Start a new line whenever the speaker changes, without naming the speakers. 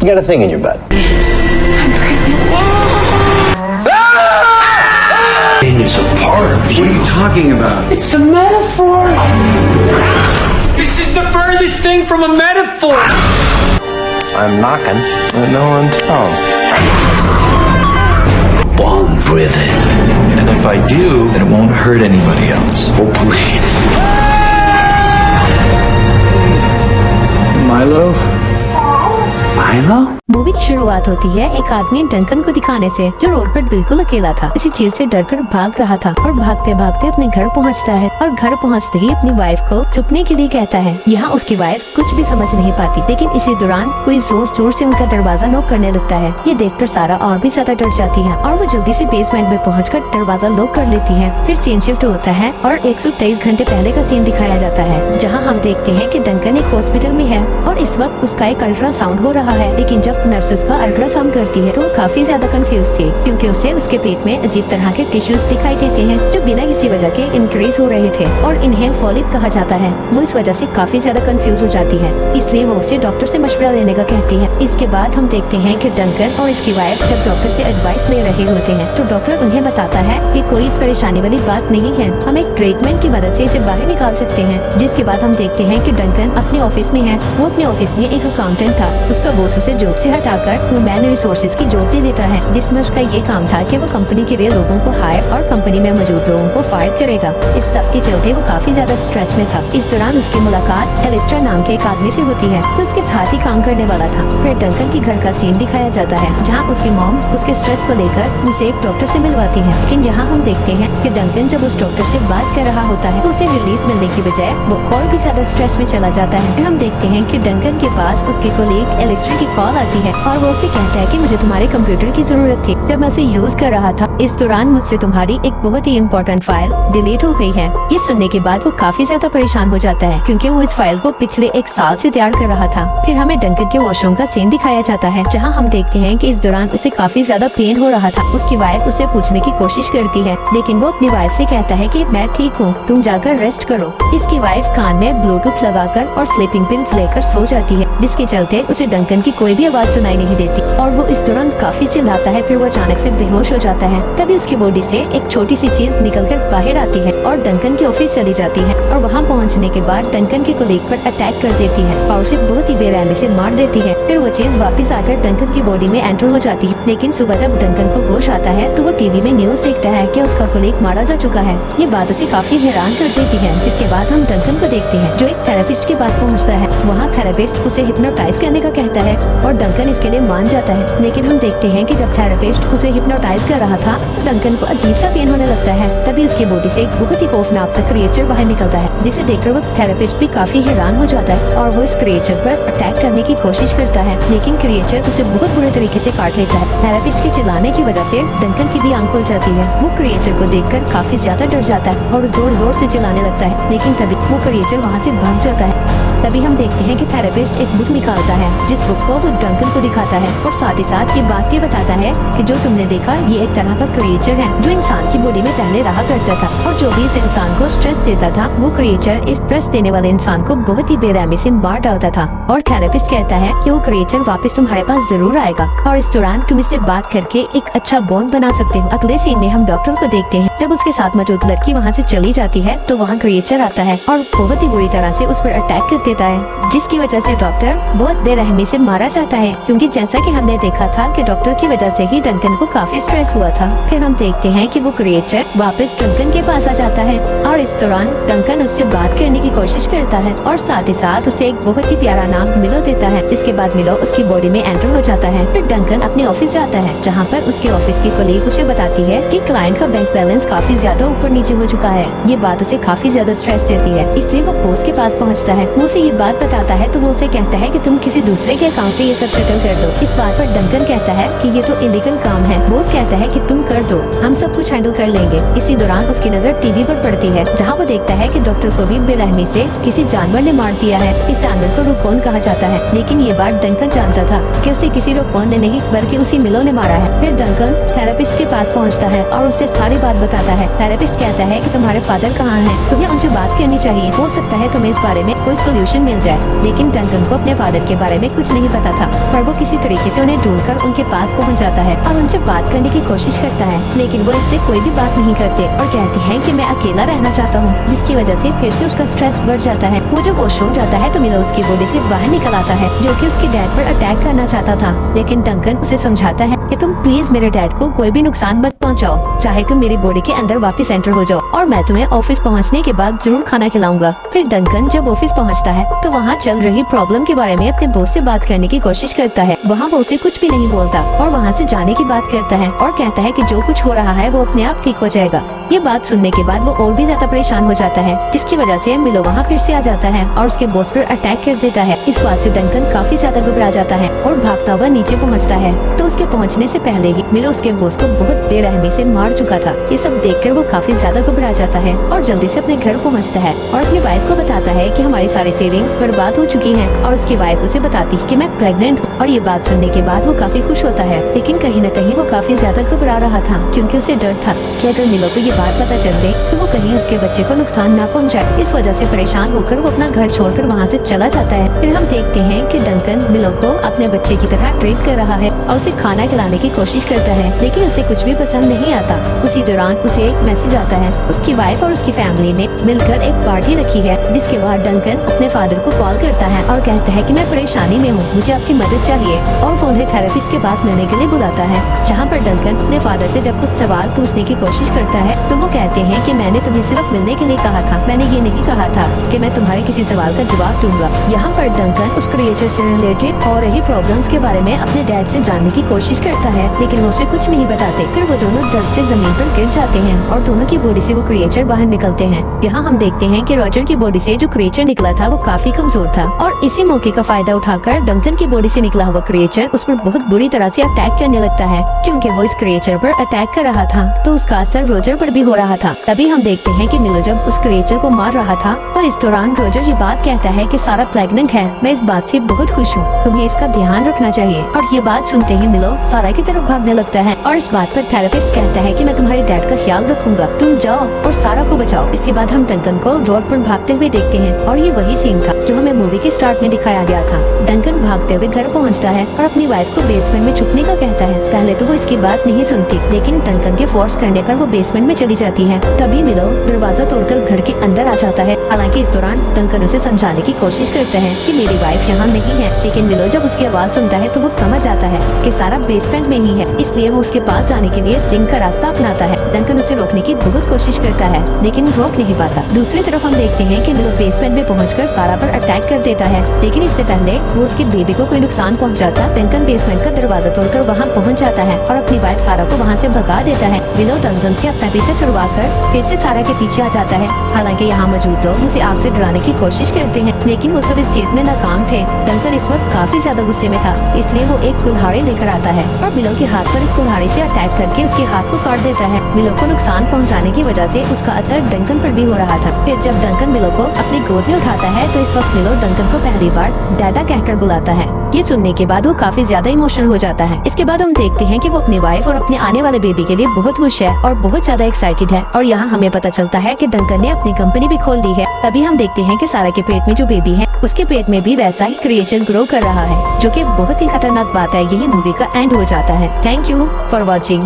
You got a thing in your butt.
I'm pregnant.
Thing is a part of you.
What are you talking about?
It's a metaphor.
This is the furthest thing from a metaphor!
I'm knocking, but no one's home. Born with it.
And if I do, then it won't hurt anybody else.
Oh, push.
Milo?
Milo?
Movie की शुरुआत होती है एक आदमी Duncan को दिखाने से, जो रोड पर बिल्कुल अकेला था। इसी चीज से डरकर भाग रहा था और भागते भागते अपने घर पहुंचता है और घर पहुंचते ही अपनी वाइफ को छुपने के लिए कहता है। यहाँ उसकी वाइफ कुछ भी समझ नहीं पाती, लेकिन इसी दौरान कोई जोर जोर से उनका दरवाजा नॉक करने लगता है। ये देखकर सारा और भी ज्यादा डर जाती है और वो जल्दी से बेसमेंट में पहुँचकर दरवाजा लॉक कर लेती है। फिर सीन शिफ्ट होता है और 123 घंटे पहले का सीन दिखाया जाता है, जहाँ हम देखते हैं कि डंकन एक हॉस्पिटल में है और इस वक्त उसका एक अल्ट्रासाउंड हो रहा है। लेकिन जब नर्स उसका अल्ट्रासाउंड करती है तो वो काफी ज्यादा कंफ्यूज थी, क्योंकि उसे उसके पेट में अजीब तरह के टिश्यूज दिखाई देते हैं जो बिना किसी वजह के इंक्रीज हो रहे थे और इन्हें फॉलिप कहा जाता है। वो इस वजह से काफी ज्यादा कंफ्यूज हो जाती है, इसलिए वो उसे डॉक्टर से मशवरा लेने का कहती है। इसके बाद हम देखते हैं कि डंकन और इसकी वाइफ जब डॉक्टर से एडवाइस ले रहे होते हैं तो डॉक्टर उन्हें बताता है कि कोई परेशानी वाली बात नहीं है, हम एक ट्रीटमेंट की मदद से इसे बाहर निकाल सकते हैं। जिसके बाद हम देखते हैं कि डंकन अपने ऑफिस में है। वो अपने ऑफिस में एक अकाउंटेंट था, उसका बॉस उसे जॉब से हटाकर ह्यूमन रिसोर्सेज की जॉब दे देता है, जिसमें उसका ये काम था कि वो कंपनी के लिए लोगों को हायर और कंपनी में मौजूद लोगों को फायर करेगा। इस सब के चलते वो काफी ज्यादा स्ट्रेस में था। इस दौरान उसकी मुलाकात एलिस्टर नाम के एक आदमी से होती है जो उसके साथ ही काम करने वाला था। फिर डंकन की घर का सीन दिखाया जाता है, जहाँ उसकी मॉम उसके स्ट्रेस को लेकर उसे एक डॉक्टर से मिलवाती है। लेकिन जहाँ हम देखते हैं कि डंकन जब उस डॉक्टर से बात कर रहा होता है तो उसे रिलीफ मिलने की बजाय वो और भी ज्यादा स्ट्रेस में चला जाता है। फिर हम देखते हैं कि डंकन के पास उसके कोलीग एलिस्टर की कॉल आती है और वो उसे कहता है कि मुझे तुम्हारे कंप्यूटर की जरूरत थी, जब मैं उसे यूज कर रहा था इस दौरान मुझसे तुम्हारी एक बहुत ही इम्पोर्टेंट फाइल डिलीट हो गई है। ये सुनने के बाद वो काफी ज्यादा परेशान हो जाता है, क्योंकि वो इस फाइल को पिछले 1 साल से तैयार कर रहा था। फिर हमें डंकन के वॉशरूम का सीन दिखाया जाता है, जहाँ हम देखते हैं कि इस दौरान उसे काफी ज्यादा पेन हो रहा था। उसकी वाइफ उसे पूछने की कोशिश करती है, लेकिन वो अपनी वाइफ से कहता है कि मैं ठीक हूँ, तुम जाकर रेस्ट करो। इसकी वाइफ कान में ब्लूटूथ लगाकर और स्लीपिंग पिल्स लेकर सो जाती है, जिसके चलते उसे डंकन की कोई भी आवाज सुनाई नहीं देती और वो इस दौरान काफी चिल्लाता है। फिर वो अचानक से बेहोश हो जाता है। तभी उसकी बॉडी से एक छोटी सी चीज निकलकर बाहर आती है और डंकन के ऑफिस चली जाती है और वहाँ पहुँचने के बाद डंकन के कोलीग पर अटैक कर देती है और उसे बहुत ही बेरहमी से मार देती है। फिर वो चीज वापस आकर डंकन की बॉडी में एंटर हो जाती है। लेकिन सुबह जब डंकन को होश आता है तो वो टीवी में न्यूज देखता है कि उसका कोलीग मारा जा चुका है। ये बात उसे काफी हैरान कर देती है। जिसके बाद हम डंकन को देखते हैं जो एक थेरेपिस्ट के पास पहुँचता है। वहाँ थेरेपिस्ट उसे हिप्नोटाइज करने का कहता है और डंकन इसके लिए मान जाता है। लेकिन हम देखते हैं कि जब थेरेपिस्ट उसे हिप्नोटाइज कर रहा था तो डंकन को अजीब सा पेन होने लगता है। तभी उसकी बॉडी से एक बहुत ही खौफनाक सा क्रिएचर बाहर निकलता है, जिसे देखकर वो थेरेपिस्ट भी काफी हैरान हो जाता है और वो इस क्रिएचर पर अटैक करने की कोशिश करता है। लेकिन क्रिएचर उसे बहुत बुरे तरीके से काट लेता है। थेरेपिस्ट के चिल्लाने की वजह से डंकन की भी आंख खुल जाती है। वो क्रिएचर को देखकर काफी ज्यादा डर जाता है और जोर जोर से चिल्लाने लगता है, लेकिन तभी वो क्रिएचर वहाँ से भाग जाता है। तभी हम देखते हैं कि थेरेपिस्ट एक बुक निकालता है, जिस बुक को वो डंकन को दिखाता है और साथ ही साथ ये बात भी बताता है कि जो तुमने देखा ये एक तरह का क्रिएचर है जो इंसान की बॉडी में पहले रहा करता था और जो भी इस इंसान को स्ट्रेस देता था वो क्रिएचर इस स्ट्रेस देने वाले इंसान को बहुत ही बेरहमी से मार डालता था। और थेरेपिस्ट कहता है कि वो क्रिएचर वापस तुम्हारे पास जरूर आएगा और इस दौरान तुम इससे बात करके एक अच्छा बॉन्ड बना सकते हो। अगले सीन में हम डॉक्टर को देखते हैं। जब उसके साथ मौजूद लड़की वहाँ से चली जाती है तो वहाँ क्रिएचर आता है और बहुत ही बुरी तरह से उस पर अटैक कर देता है, जिसकी वजह से डॉक्टर बहुत बेरहमी से मारा जाता है, क्योंकि जैसा कि हमने देखा था कि डॉक्टर की वजह से ही डंकन को काफी स्ट्रेस हुआ था। फिर हम देखते हैं कि वो क्रिएचर वापस डंकन के पास आ जाता है और इस दौरान डंकन उससे बात करने की कोशिश करता है और साथ ही साथ उसे एक बहुत ही प्यारा नाम मिलो देता है। इसके बाद मिलो उसकी बॉडी में एंटर हो जाता है। फिर डंकन अपने ऑफिस जाता है, जहाँ पर उसके ऑफिस की कोलीग उसे बताती है कि क्लाइंट का बैंक बैलेंस काफी ज्यादा ऊपर नीचे हो चुका है। ये बात उसे काफी ज्यादा स्ट्रेस देती है, इसलिए वो बॉस के पास पहुँचता है। वो उसे ये बात बताता है तो वो उसे कहता है कि तुम किसी दूसरे के अकाउंट से ये सब सेटल कर दो। इस बात पर डंकन कहता है कि ये तो इलीगल काम है। बॉस कहता है कि तुम कर दो, हम सब कुछ हैंडल कर लेंगे। इसी दौरान उसकी नजर टीवी पर पड़ती है, जहाँ वो देखता है कि डॉक्टर को भी बेरहमी से किसी जानवर ने मार दिया है। इस जानवर को रुकोन कहा जाता है, लेकिन ये बात डंकन जानता था कि उसे किसी रुकोन ने नहीं बल्कि उसी मिलो ने मारा है। फिर डंकन थेरेपिस्ट के पास पहुँचता है और उससे सारी बात बताता है। थेरेपिस्ट कहता है कि तुम्हारे फादर कहाँ हैं, तुम्हें उनसे बात करनी चाहिए, हो सकता है तुम्हें इस बारे में कोई सोल्यूशन सोल्यूशन मिल जाए। लेकिन डंकन को अपने फादर के बारे में कुछ नहीं पता था, पर वो किसी तरीके से उन्हें ढूंढकर उनके पास पहुंच जाता है और उनसे बात करने की कोशिश करता है। लेकिन वो इससे कोई भी बात नहीं करते और कहते हैं कि मैं अकेला रहना चाहता हूँ, जिसकी वजह से फिर से उसका स्ट्रेस बढ़ जाता है। वो जब वॉशरूम जाता है तो मिलो उसकी बॉडी से बाहर निकल आता है, जो कि उसके डैड पर अटैक करना चाहता था। लेकिन डंकन उसे समझाता है कि तुम प्लीज मेरे डैड को कोई भी नुकसान मत पहुंचाओ, चाहे तुम मेरी बॉडी के अंदर वापस एंटर हो जाओ और मैं तुम्हें ऑफिस पहुंचने के बाद जरूर खाना खिलाऊंगा। फिर डंकन जब ऑफिस पहुंचता है तो वहां चल रही प्रॉब्लम के बारे में अपने बॉस से बात करने की कोशिश करता है। वहां वो उसे कुछ भी नहीं बोलता और वहां से जाने की बात करता है और कहता है कि जो कुछ हो रहा है वो अपने आप ठीक हो जाएगा। ये बात सुनने के बाद वो और भी ज्यादा परेशान हो जाता है, जिसकी वजह से मिलो वहाँ फिर से आ जाता है और उसके बॉस पर अटैक कर देता है। इस बात से डंकन काफी ज्यादा घबरा जाता है और भागता हुआ नीचे पहुँचता है। तो उसके पहुँचने से पहले ही मिलो उसके बॉस को बहुत बेरहमी से मार चुका था। ये सब देखकर वो काफी ज्यादा घबरा जाता है और जल्दी से अपने घर पहुँचता है और अपनी वाइफ को बताता है कि हमारी सारी सेविंग्स बर्बाद हो चुकी हैं। और उसकी वाइफ उसे बताती है कि मैं प्रेग्नेंट हूँ और ये बात सुनने के बाद वो काफी खुश होता है। लेकिन कहीं न कहीं वो काफी ज्यादा घबरा रहा था, क्योंकि उसे डर था कि अगर मिलो को ये बात पता चल गई तो वो कहीं उसके बच्चे को नुकसान ना पहुंचाए। इस वजह से परेशान होकर वो अपना घर छोड़कर वहाँ से चला जाता है। फिर हम देखते हैं कि डंकन मिलो को अपने बच्चे की तरह ट्रीट कर रहा है और उसे खाना खिलाने की कोशिश करता है, लेकिन उसे कुछ भी पसंद नहीं आता। उसी दौरान उसे एक मैसेज आता है। उसकी वाइफ और उसकी फैमिली ने मिलकर एक पार्टी रखी है, जिसके बाद डंकन अपने फादर को कॉल करता है और कहता है कि मैं परेशानी में हूँ, मुझे आपकी मदद चाहिए, और वो उन्हें थेरेपिस्ट के पास मिलने के लिए बुलाता है। जहाँ पर डंकन अपने फादर से जब कुछ सवाल पूछने की कोशिश करता है तो वो कहते हैं कि मैंने तुम्हें सिर्फ मिलने के लिए कहा था, मैंने ये नहीं कहा था कि मैं तुम्हारे किसी सवाल का जवाब दूंगा। यहाँ पर डंकन उस क्रिएचर से रिलेटेड हो रही प्रॉब्लम्स के बारे में अपने डैड से जानने की कोशिश करता है, लेकिन वो उसे कुछ नहीं बताते। फिर वो दोनों दर्द से जमीन पर गिर जाते हैं और दोनों की बॉडी से वो क्रिएचर बाहर निकलते हैं। यहाँ हम देखते हैं कि रॉजर की बॉडी से जो क्रिएचर निकला था वो काफी कमजोर था और इसी मौके का फायदा उठाकर डंकन की बॉडी से निकला हुआ क्रिएचर उस पर बहुत बुरी तरह से अटैक करने लगता है। क्योंकि वो इस क्रिएचर पर अटैक कर रहा था तो उसका असर रोजर पर भी हो रहा था। तभी हम देखते हैं कि मिलो जब उस क्रिएचर को मार रहा था तो इस दौरान रोजर ये बात कहता है कि सारा प्रेग्नेंट है, मैं इस बात से बहुत खुश हूँ, तुम्हें इसका ध्यान रखना चाहिए। और ये बात सुनते ही मिलो सारा की तरफ भागने लगता है और इस बात पर थेरेपिस्ट कहता है कि मैं तुम्हारे डैड का ख्याल रखूंगा, तुम जाओ और सारा को बचाओ। इसके बाद हम डंकन को रोड पर भागते हुए देखते हैं और ये वही सीन था जो हमें मूवी के स्टार्ट में दिखाया गया था। डंकन भागते हुए घर पहुँचता है और अपनी वाइफ को बेसमेंट में छुपने का कहता है। पहले तो वो इसकी बात नहीं सुनती, लेकिन डंकन के फोर्स करने पर वो बेसमेंट में चली जाती है। तभी मिलो दरवाजा तोड़कर घर के अंदर आ जाता है। हालांकि इस दौरान डंकन उसे समझाने की कोशिश करता है कि मेरी वाइफ यहाँ नहीं है, लेकिन मिलो जब उसकी आवाज सुनता है तो वो समझ आता है कि सारा बेसमेंट में ही है, इसलिए वो उसके पास जाने के लिए सिंक का रास्ता अपनाता है। डंकन उसे रोकने की बहुत कोशिश करता है, लेकिन रोक नहीं पाता। दूसरी तरफ हम देखते हैं कि मिलो बेसमेंट में पहुंचकर सारा पर अटैक कर देता है, लेकिन इससे पहले वो उसके बेबी को कोई नुकसान पहुंचाता डंकन बेसमेंट का दरवाजा तोड़कर वहां पहुंच जाता है और अपनी वाइफ सारा को वहां से भगा देता है। मिलो डंकन से अपना पीछा छुड़वाकर फिर से सारा के पीछे आ जाता है। हालांकि यहाँ मौजूद लोग उसे आग से डराने की कोशिश करते हैं, लेकिन वो सब इस चीज में नाकाम थे। डंकन इस वक्त काफी ज्यादा गुस्से में था, इसलिए वो एक कुल्हाड़ी लेकर आता है और मिलो के हाथ पर इस कुल्हाड़ी से अटैक करके उसके हाथ को काट देता है। मिलो को नुकसान पहुंचाने की वजह से उसका असर डंकन पर भी हो रहा था। फिर जब डंकन मिलो को अपनी गोद में उठाता है तो इस वक्त मिलो डंकन को पहली बार डैडा कहकर बुलाता है। ये सुनने के बाद वो काफी ज्यादा इमोशनल हो जाता है। इसके बाद हम देखते हैं कि वो अपनी वाइफ और अपने आने वाले बेबी के लिए बहुत खुश है और बहुत ज्यादा एक्साइटेड है। और यहाँ हमें पता चलता है कि डंकन ने अपनी कंपनी भी खोल दी है। तभी हम देखते हैं कि सारा के पेट में जो बेबी है उसके पेट में भी वैसा ही क्रिएचर ग्रो कर रहा है, जो कि बहुत ही खतरनाक बात है। यही मूवी का एंड हो जाता है। Thank you for watching.